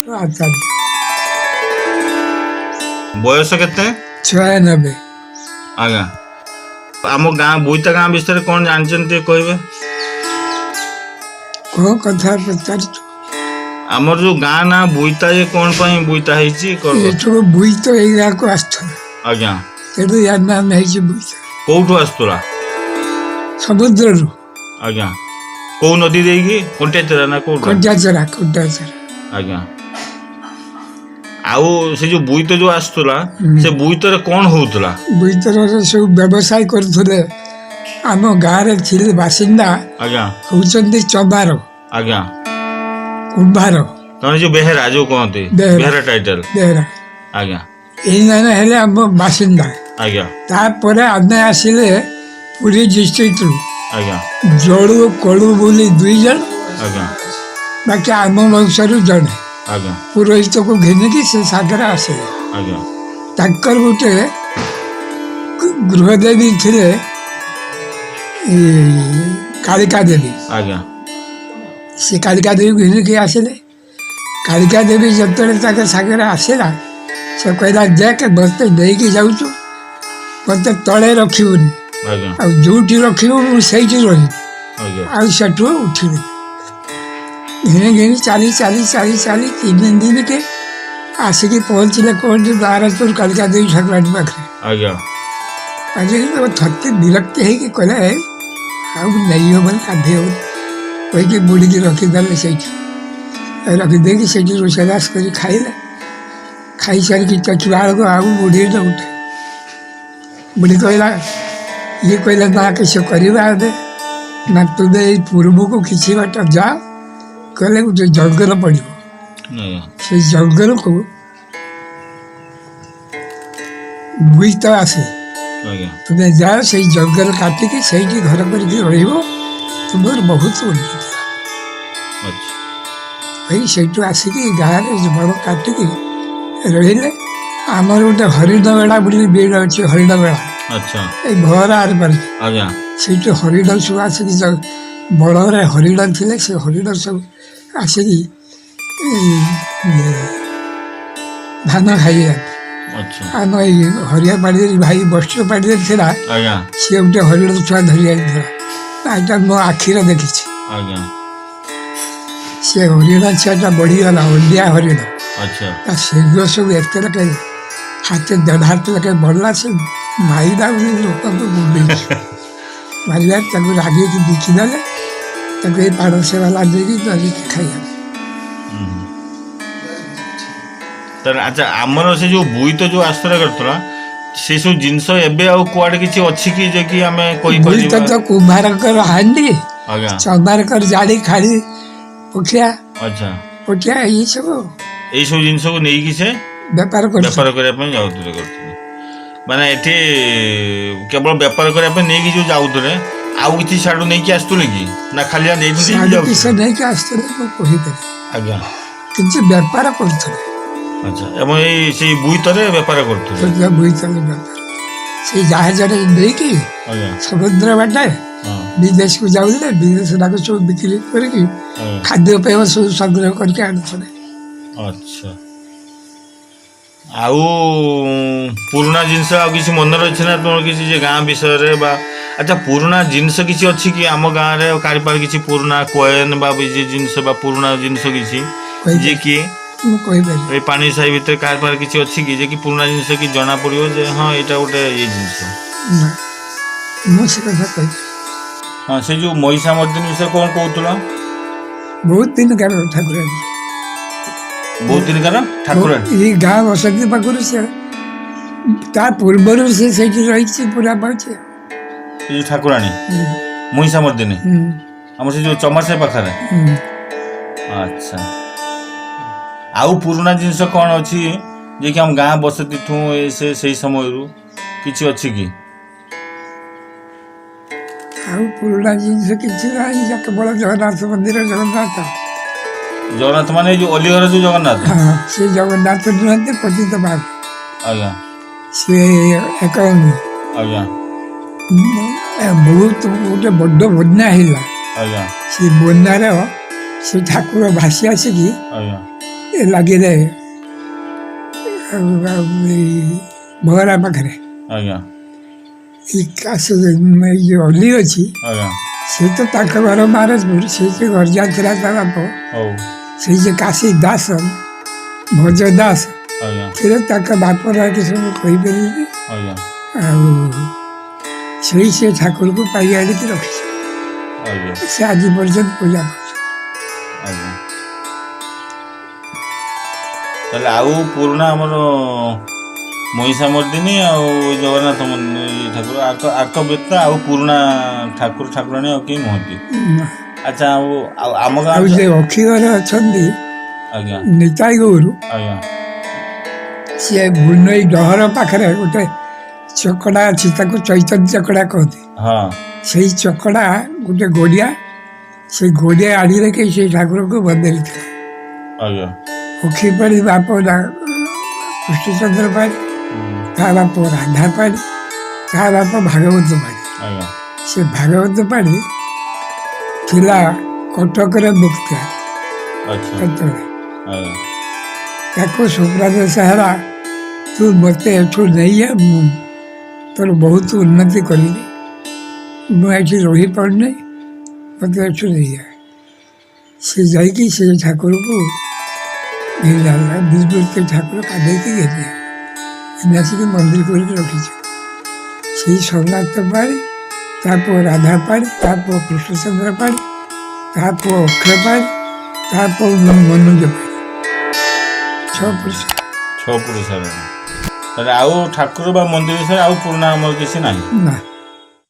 आचार्य बयस केते 96 आज्ञा आम गाँ बोईता गाँ विषय कौन जानते कहबे कौन कथा पचार आमर जो गाँ ना बोईता ये कौन पाई बोईता है ये बुई तो ये गाँ को आस्था आज्ञा तेरे यार नाम है जी बुईता कौटू आसुला समुद्र रु आज्ञा कौ नदी देगी कंटेचरा ना कौन कंटाचरा आज्ञा आउ से जो बुईत जो आसुला से बुईतरे कौन होउतला बुईतर सब व्यवसाय करथुले आम गाँ रे थिले बासिंदा आज्ञा होचंदी चबार आज्ञा कुंभार तने जो बेहरा जो कहते बेहरा टाइटल बेहरा आज्ञा एई माने हेले आम बासिंदा आज्ञा तापर आमे आसिले पुरी डिस्ट्रिक्ट रु आज्ञा जड़ू कड़ू बोली 2 जन आज्ञा बाकी आम वंशरू जड़े आज्ञा पुरोहित को घिनिकी से सागरा आसे आज्ञा ताकर गोटे गृहदेवी थिले कालिका देवी आज्ञा से कालिका देवी घिनिकी आसिले कालिका देवी जब सागरा आसला से कहला देख मत नहीं जाऊँ मत तले रखनी आज्ञा आ जोटी रखी से रही आज्ञा आठू उठिली घिनी घिनी चाली चाली चाली चाली 3 दिन के आसिकी पहुँचले कौन महाराजपुर कालिका देवी ठाकुराणी पाखे आज्ञा आज थके विरक्त है कहले नहीं हो गाधे हो कहीकि बुढ़ी की रखीदे से रखीदे से रोषेबास कर खाइले खाई सारिकी चखिला बेलू आउ बुढ़ी न उठे बुढ़ी कहला ये कहला ना किस करवा ना तुदे पूर्व को किसी बाट जा कहले गोटे जंगल पड़ो से जंगल को बुई तो आसे तुम्हें जाओ से जंगल काटिकी से घर कर तुम बहुत उन्नति भाई से आसिकी गाँव में बड़ काटिकी रही आमर गोटे हरिण बेड़ा बोली बीड़ अच्छे हरिण बेड़ा अच्छा ये घर आर पार आज्ञा से हरिण सब आसिकी बड़े हरिण थे से हरिण सब आसिकी धान खाई अच्छा आम हरिया पाड़ी भाई बस्ट पाड़ी था आज्ञा सी गोटे हरिण छुआ धरी आईटा मो आखिर देखी आज्ञा सी हरिण छुआटा बढ़ीगला हल्दिया हरिण अच्छा शीघ्र सब एत लगे हाथ 1.5 हाथ लगे बढ़ला से मारिदा लोक गुंडे मारिदा रागे की बिकिदेले पाड़ोसे वाला देगी खाई अच्छा आमर से जो बुई तो जो आश्रय करतला से सब जिनस एबे आ कुआडे किछि अछि कि जे कि हमें कोई बुई तो कुम्हार कर हांडी आज्ञा चंबार कर जाड़ी खाड़ी पुठिया अच्छा पुठिया ये सब एई सब जिनस को नेई कि से व्यापार कर व्यापार करया पे जाउतले करथले माने एठी केवल व्यापार करया पे नेई कि जो जाउतले आउ किछि साडू नेई कि आस्तुले कि ना खालिया नेई कि साडू किछ नहीं कि आस्तले तो कहि दे आज्ञा किछ व्यापार करथले अच्छा एवं एई से बुई तरे व्यापार करथले तो बुई तले व्यापार से जहाज रे दे कि आज्ञा समुद्र बाटे विदेश को जाऊले विदेश डाक सब बिक्री करके खाद्य पेय सब संग्रह करके आनुथले अच्छा आउ पुराना जिनस आ किसी मन रही ना तुम किसी जे गाँ विषय रे बा अच्छा पुराना जिनस किसी अच्छी कि आम गाँव रे कारिपार किसी पुराना कॉइन बा जे जिनस बा पुराना जिनस किसी जे कि ए पानी साई भीतर कारिपार किसी अच्छी कि जे कि पुराना जिनस कि जना पड़ियो जे हां एटा गोटे ये जिनस मो से कथा कहि हां से जो महिषा मर्दिनी विषय कौन कहतला बहुत दिन कर ठाकुर बहुत दिन कर ठाकुर ये गाँव वसंती पाखर से ता पूर्वर से रही पूरा पाचे ये ठाकुराणी महिषा मर्दिनी आम से जो चमरसे पाखरे अच्छा आउ पुराना जिनस कौन अच्छी जे कि हम गाँ बसती थू से सही समय रु किछि अछि कि आउ पुराना जिनस किछि नाही केवल जगन्नाथ मंदिर जगन्नाथ माने जो अलीघर जो जगन्नाथ हाँ से जगन्नाथ नुहते पतित बाग आज्ञा से एकाउन आज्ञा बहुत गोटे बड़ बन्या है आज्ञा से बन्यार से ठाकुर भासी आसिकी आज्ञा ଲାଗିଲେ ବହରା ପାଖରେ ଆଜ୍ଞା ଏଇ କାଶ ଏଇ ଯେଉଁ ଅଲି ଅଛି ଆଜ୍ଞା ସେ ତ ତାଙ୍କ ଘର ମହାରାଜପୁର ସେ ଯେ ଗର୍ଜା ଥିଲା ତା ବାପ ହଉ ସେଇ ଯେ କାଶୀ ଦାସ ଭଜ ଦାସ ଆଜ୍ଞା ଥିଲେ ତାଙ୍କ ବାପ ନାଁ କିଛି ମୁଁ କହିପାରିବିନି। ଆଜ୍ଞା ଆଉ ସେଇ ସେ ଠାକୁରକୁ ପାଇ ଆଣିକି ରଖିଛି ଆଜ୍ଞା ସେ ଆଜି ପର୍ଯ୍ୟନ୍ତ ପୂଜା କରୁଛି। ଆଜ୍ଞା ତାହେଲେ ଆଉ ପୁରୁଣା ଆମର ମହିଷା ମର୍ଦିନୀ ଆଉ ଜଗନ୍ନାଥ ଠାକୁର ଆଙ୍କ ବ୍ୟତୀତ ଆଉ ପୁରୁଣା ଠାକୁର ଠାକୁରାଣୀ ଆଉ କେହି ନୁହନ୍ତି। ଆଚ୍ଛା ଆଉ ଆମ ଗାଁ ଆଉ ଯେ ଅକ୍ଷିଘର ଅଛନ୍ତି ଆଜ୍ଞା ନିତାଇ ଗୌରୁ ଆଜ୍ଞା ସିଏ ବୁନଇ ଡହର ପାଖରେ ଗୋଟେ ଚକଡ଼ା ଅଛି ତାକୁ ଚୈତନ୍ୟ ଚକଡ଼ା କହନ୍ତି। ହଁ ସେଇ ଚକଡ଼ା ଗୋଟେ ଗଡ଼ିଆ ସେଇ ଗଡ଼ିଆ ଆଡ଼ିରେ କି ସେଇ ଠାକୁରଙ୍କୁ ବନ୍ଦେଇଥିଲେ। ଆଜ୍ଞା ଅକ୍ଷି ପାଣି ବାପ କୃଷ୍ଣଚନ୍ଦ୍ର ପାଣି ତା ବାପ ରାଧା ପାଣି ତା ବାପ ଭାଗବତ ପାଣି। ଆଜ୍ଞା ସେ ଭାଗବତ ପାଣି ଥିଲା କଟକରେ ମୁକ୍ତା ଆଚ୍ଛା ସେତେବେଳେ ଆଜ୍ଞା ତାକୁ ସୁବ୍ରତ ସାହାରା ତୁ ମୋତେ ଏଠୁ ନେଇଯା ମୁଁ ତୋର ବହୁତ ଉନ୍ନତି କରିବି ମୁଁ ଏଠି ରହିପାରୁନି ମୋତେ ଏଠୁ ନେଇଯା। ସେ ଯାଇକି ସେ ଠାକୁରକୁ ଘେରି ଆଣିଲା ବିଜୁଳି ଠାକୁର କାଦେଇକି ଘେରି ଆଣିଲା ଆସିକି ମନ୍ଦିର କରିକି ରଖିଛୁ। ସେଇ ସୋମନାଥ ପାଣି ତା ପୁଅ ରାଧା ପାଣି ତା ପୁଅ କୃଷ୍ଣଚନ୍ଦ୍ର ପାଣି ତା ପୁଅ ଅକ୍ଷୟ ପାଣି ତା ପୁଅ ମନୋଜ ପାଣି 6 ପୁରୁଷ। ଛଅ ପୁରୁଷ ତାହେଲେ ଆଉ ଠାକୁର ବା ମନ୍ଦିର ବିଷୟରେ ଆଉ ପୁରୁଣା ଆମର କିଛି ନାହିଁ। ନା